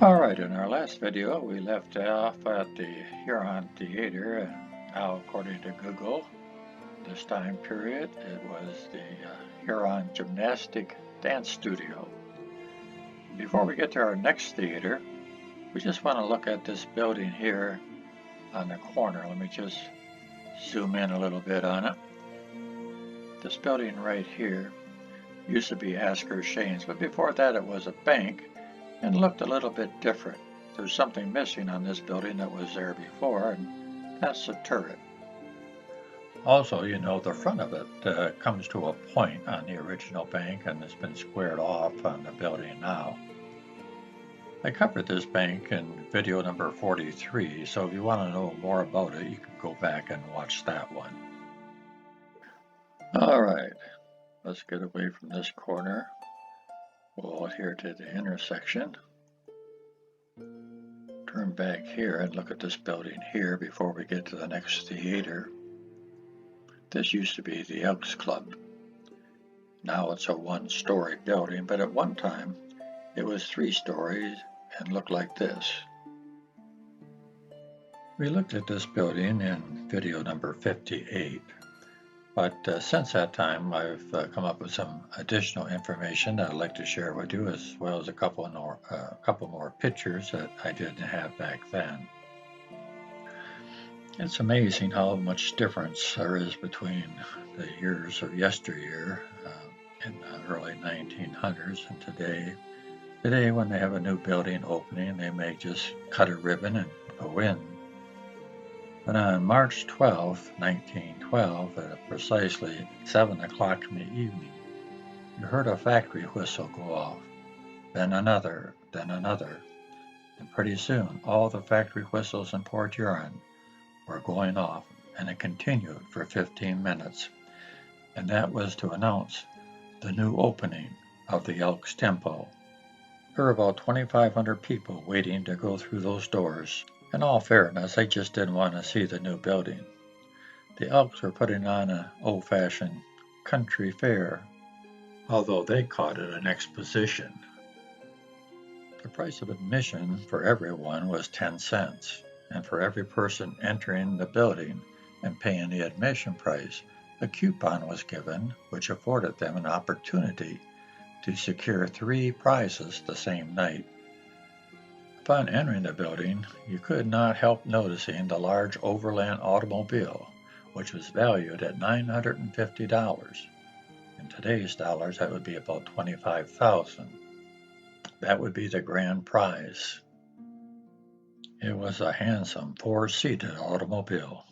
Alright, in our last video we left off at the Huron Theatre, and now according to Google, this time period it was the Huron Gymnastic Dance Studio. Before we get to our next theater, we just want to look at this building here on the corner. Let me just zoom in a little bit on it. This building right here used to be Asker Shane's, but before that it was a bank and looked a little bit different. There's something missing on this building that was there before, and that's the turret. Also, the front of it comes to a point on the original bank and has been squared off on the building now. I covered this bank in video number 43, so if you want to know more about it, you can go back and watch that one. Alright, let's get away from this corner. We'll adhere to the intersection. Turn back here and look at this building here before we get to the next theater. This used to be the Elks Club. Now it's a one-story building, but at one time it was 3 stories and looked like this. We looked at this building in video number 58. But since that time, I've come up with some additional information that I'd like to share with you, as well as a couple more pictures that I didn't have back then. It's amazing how much difference there is between the years of yesteryear in the early 1900s and today. Today, when they have a new building opening, they may just cut a ribbon and go in. But on March 12, 1912, at precisely 7 o'clock in the evening, you heard a factory whistle go off, then another, and pretty soon all the factory whistles in Port Huron were going off, and it continued for 15 minutes, and that was to announce the new opening of the Elks Temple. There were about 2,500 people waiting to go through those doors. In all fairness, they just didn't want to see the new building. The Elks were putting on an old-fashioned country fair, although they called it an exposition. The price of admission for everyone was 10 cents, and for every person entering the building and paying the admission price, a coupon was given, which afforded them an opportunity to secure 3 prizes the same night. Upon entering the building, you could not help noticing the large overland automobile, which was valued at $950. In today's dollars, that would be about $25,000. That would be the grand prize. It was a handsome 4-seated automobile.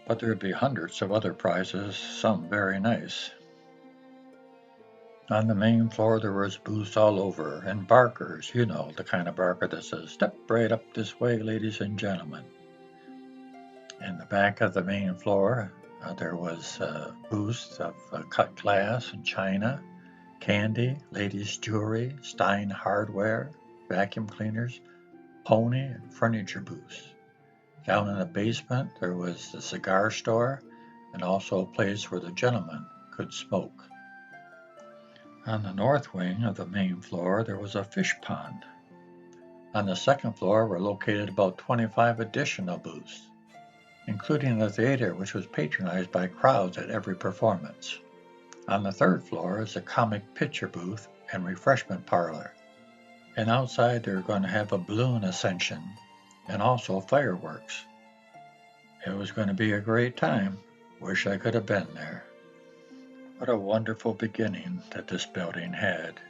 But there would be hundreds of other prizes, some very nice. On the main floor, there was booths all over, and barkers, the kind of barker that says, "Step right up this way, ladies and gentlemen." In the back of the main floor, there was booths of cut glass and china, candy, ladies' jewelry, Stein hardware, vacuum cleaners, pony and furniture booths. Down in the basement, there was the cigar store, and also a place where the gentlemen could smoke. On the north wing of the main floor, there was a fish pond. On the second floor were located about 25 additional booths, including the theater, which was patronized by crowds at every performance. On the third floor is a comic picture booth and refreshment parlor. And outside they're going to have a balloon ascension and also fireworks. It was going to be a great time. Wish I could have been there. What a wonderful beginning that this building had.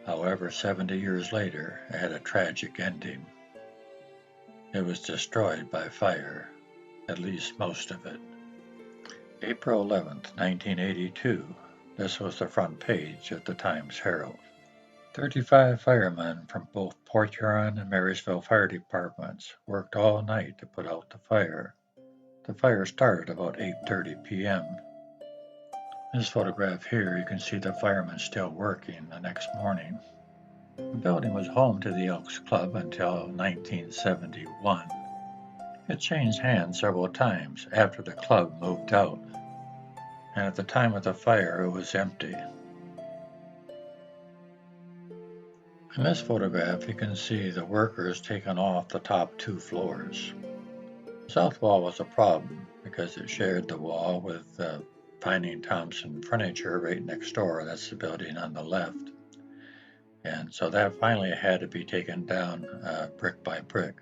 However, 70 years later, it had a tragic ending. It was destroyed by fire, at least most of it. April 11th, 1982. This was the front page of the Times Herald. 35 firemen from both Port Huron and Marysville fire departments worked all night to put out the fire. The fire started about 8:30 p.m. In this photograph here, you can see the firemen still working the next morning. The building was home to the Elks Club until 1971. It changed hands several times after the club moved out, and at the time of the fire, it was empty. In this photograph, you can see the workers taking off the top 2 floors. The south wall was a problem because it shared the wall with Finding Thompson Furniture right next door. That's the building on the left. And so that finally had to be taken down brick by brick.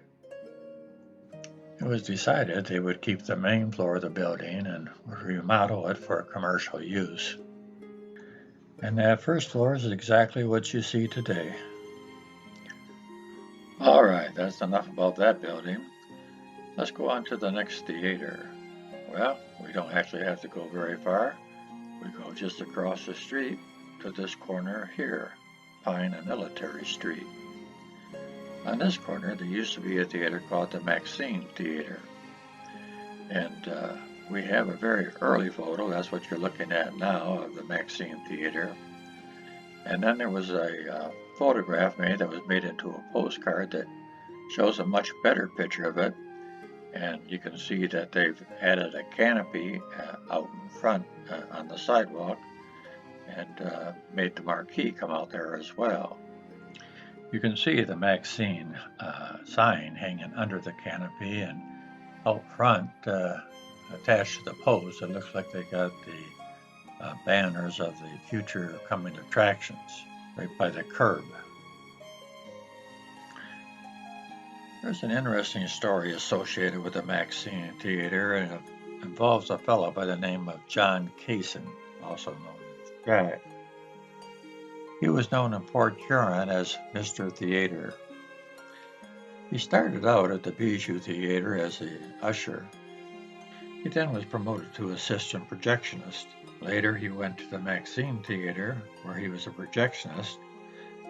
It was decided they would keep the main floor of the building and remodel it for commercial use. And that first floor is exactly what you see today. All right, that's enough about that building. Let's go on to the next theater. Well, we don't actually have to go very far. We go just across the street to this corner here, Pine and Military Street. On this corner, there used to be a theater called the Maxine Theatre. And we have a very early photo, that's what you're looking at now, of the Maxine Theatre. And then there was a photograph that was made into a postcard that shows a much better picture of it. And you can see that they've added a canopy out in front on the sidewalk and made the marquee come out there as well. You can see the Maxine sign hanging under the canopy, and out front, attached to the post, it looks like they got the banners of the future coming attractions right by the curb. There's an interesting story associated with the Maxine Theatre, and it involves a fellow by the name of John Kaysen, also known as Jack. He was known in Port Huron as Mr. Theatre. He started out at the Bijou Theatre as an usher. He then was promoted to assistant projectionist. Later, he went to the Maxine Theatre, where he was a projectionist,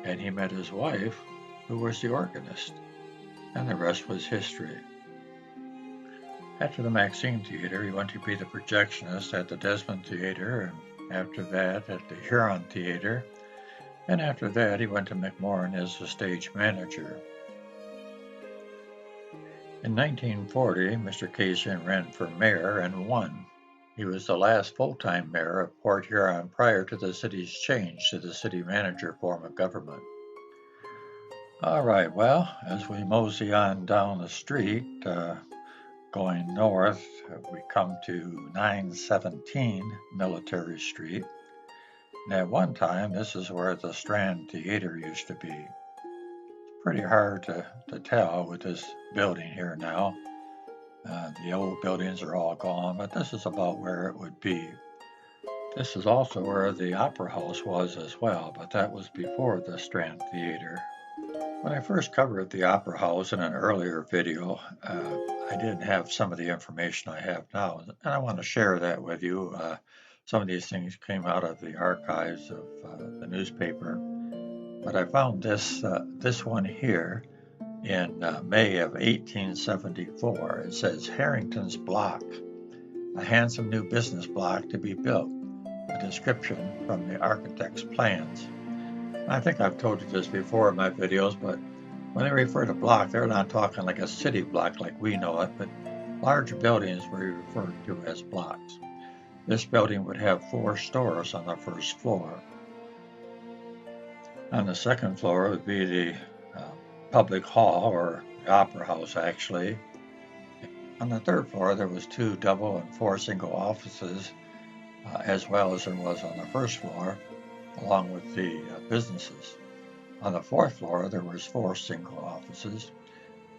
and he met his wife, who was the organist. And the rest was history. After the Maxine Theatre, he went to be the projectionist at the Desmond Theatre, and after that at the Huron Theatre, and after that he went to McMorran as the stage manager. In 1940, Mr. Kaysen ran for mayor and won. He was the last full-time mayor of Port Huron prior to the city's change to the city manager form of government. All right, well, as we mosey on down the street, going north, we come to 917 Military Street. And at one time, this is where the Strand Theatre used to be. It's pretty hard to tell with this building here now. The old buildings are all gone, but this is about where it would be. This is also where the Opera House was as well, but that was before the Strand Theatre. When I first covered the Opera House in an earlier video, I didn't have some of the information I have now, and I want to share that with you. Some of these things came out of the archives of the newspaper, but I found this one here in May of 1874. It says Harrington's Block, a handsome new business block to be built, a description from the architect's plans. I think I've told you this before in my videos, but when they refer to block, they're not talking like a city block like we know it, but large buildings were referred to as blocks. This building would have 4 stores on the first floor. On the second floor would be the public hall, or the opera house actually. On the third floor there was 2 double and 4 single offices, as well as there was on the first floor, along with the businesses. On the 4th floor there was 4 single offices,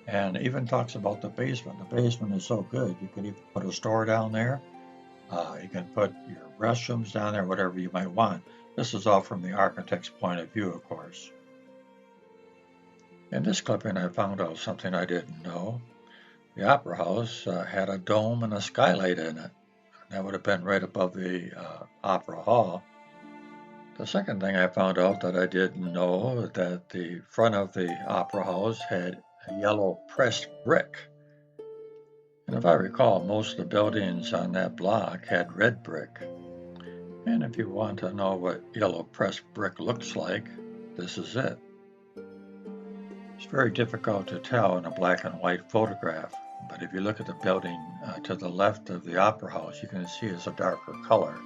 and even talks about the basement. The basement is so good, you could even put a store down there. You can put your restrooms down there, whatever you might want. This is all from the architect's point of view, of course. In this clipping, I found out something I didn't know. The Opera House had a dome and a skylight in it. That would have been right above the Opera Hall. The second thing I found out that I didn't know, that the front of the Opera House had a yellow pressed brick. And if I recall, most of the buildings on that block had red brick. And if you want to know what yellow pressed brick looks like, this is it. It's very difficult to tell in a black and white photograph, but if you look at the building to the left of the Opera House, you can see it's a darker color.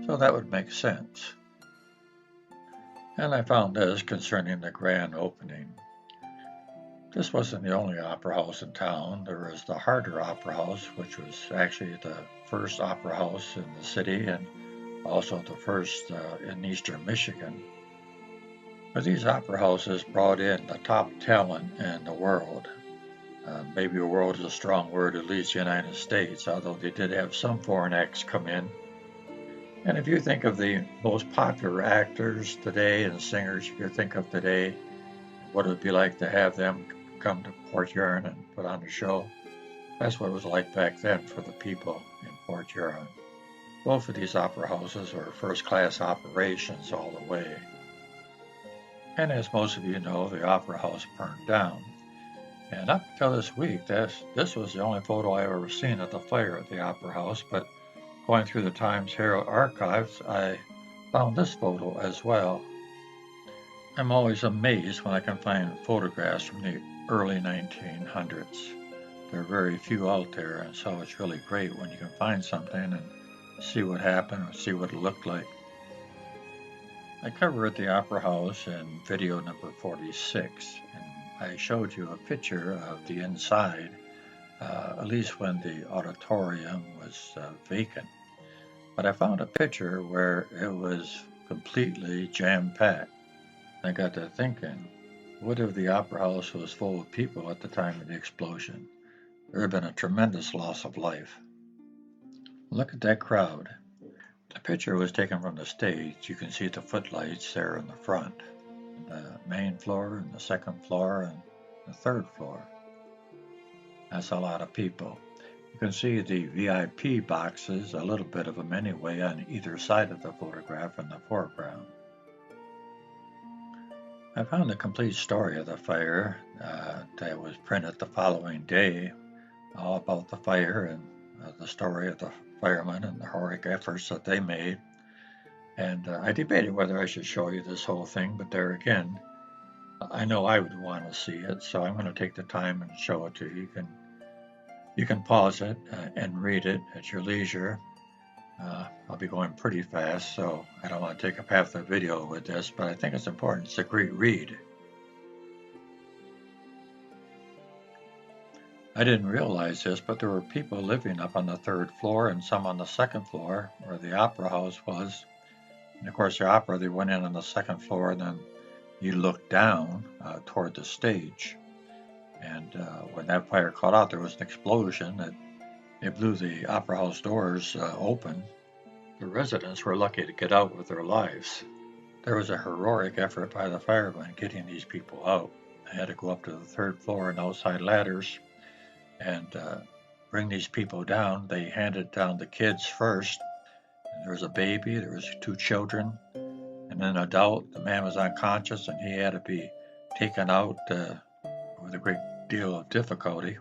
So that would make sense. And I found this concerning the grand opening. This wasn't the only opera house in town. There was the Harder Opera House, which was actually the first opera house in the city and also the first in eastern Michigan. But these opera houses brought in the top talent in the world. Maybe the world is a strong word, at least the United States, although they did have some foreign acts come in. And if you think of the most popular actors today and singers you think of today, what it would be like to have them come to Port Huron and put on a show, that's what it was like back then for the people in Port Huron. Both of these opera houses were first-class operations all the way. And as most of you know, the opera house burned down. And up until this week, this was the only photo I ever seen of the fire at the opera house, but going through the Times Herald archives, I found this photo as well. I'm always amazed when I can find photographs from the early 1900s. There are very few out there, and so it's really great when you can find something and see what happened or see what it looked like. I covered the opera house in video number 46, and I showed you a picture of the inside, at least when the auditorium was vacant. But I found a picture where it was completely jam-packed. I got to thinking, what if the opera house was full of people at the time of the explosion? There had been a tremendous loss of life. Look at that crowd. The picture was taken from the stage. You can see the footlights there in the front, the main floor and the second floor and the third floor. That's a lot of people. You can see the VIP boxes, a little bit of them anyway, on either side of the photograph in the foreground. I found the complete story of the fire that was printed the following day, all about the fire and the story of the firemen and the heroic efforts that they made. And I debated whether I should show you this whole thing, but there again, I know I would want to see it, so I'm going to take the time and show it to you. You can pause it and read it at your leisure. I'll be going pretty fast, so I don't want to take up half the video with this, but I think it's important. It's a great read. I didn't realize this, but there were people living up on the third floor and some on the second floor where the opera house was. And of course, the opera, they went in on the second floor, and then you look down toward the stage. And when that fire caught out, there was an explosion that it blew the opera house doors open. The residents were lucky to get out with their lives. There was a heroic effort by the firemen getting these people out. They had to go up to the third floor and outside ladders and bring these people down. They handed down the kids first. There was a baby, there was 2 children, and an adult. The man was unconscious and he had to be taken out with a great deal of difficulty.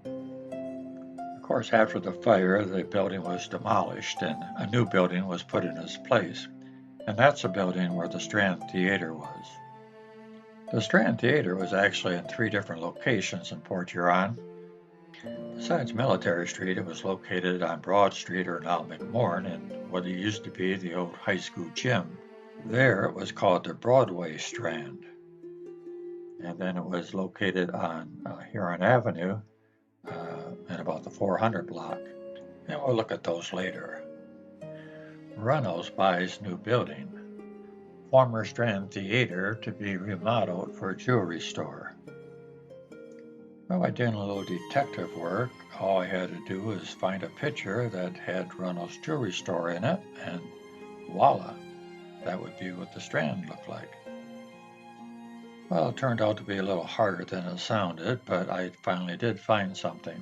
Of course, after the fire, the building was demolished and a new building was put in its place. And that's the building where the Strand Theatre was. The Strand Theatre was actually in 3 different locations in Port Huron. Besides Military Street, it was located on Broad Street, or now McMorran, in what used to be the old high school gym. There it was called the Broadway Strand. And then it was located on Huron Avenue in about the 400 block. And we'll look at those later. Reynolds buys new building. Former Strand Theatre to be remodeled for a jewelry store. Well, I did a little detective work. All I had to do was find a picture that had Reynolds Jewelry Store in it, and voila, that would be what the Strand looked like. Well, it turned out to be a little harder than it sounded, but I finally did find something.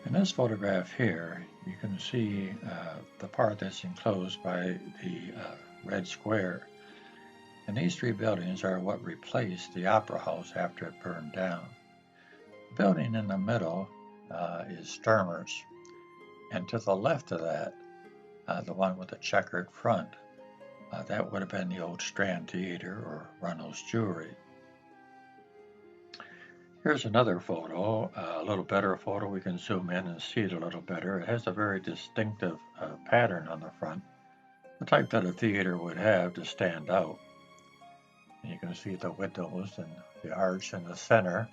In this photograph here, you can see the part that's enclosed by the red square. And these 3 buildings are what replaced the Opera House after it burned down. The building in the middle is Sturmer's, and to the left of that, the one with the checkered front, that would have been the old Strand Theatre or Reynolds Jewelry. Here's another photo, a little better photo. We can zoom in and see it a little better. It has a very distinctive pattern on the front. the type that a theater would have to stand out. And you can see the windows and the arch in the center.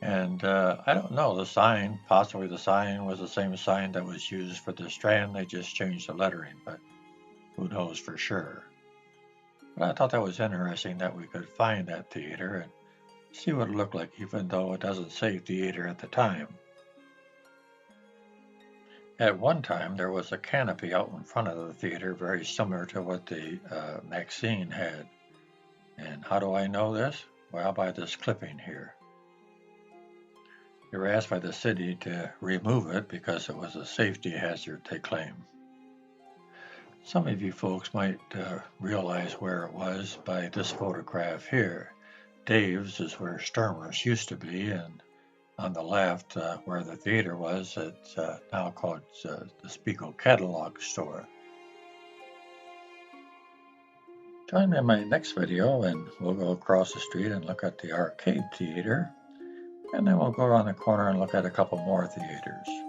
And I don't know, the sign, possibly the sign was the same sign that was used for the Strand. They just changed the lettering, but who knows for sure. But I thought that was interesting that we could find that theater and see what it looked like, even though it doesn't say theater at the time. At one time, there was a canopy out in front of the theater, very similar to what the Maxine had. And how do I know this? Well, by this clipping here. They were asked by the city to remove it because it was a safety hazard, they claim. Some of you folks might realize where it was by this photograph here. Dave's is where Sturmer's used to be, and on the left, where the theater was, it's now called the Spiegel Catalog Store. Join me in my next video, and we'll go across the street and look at the Arcade Theater, and then we'll go around the corner and look at a couple more theaters.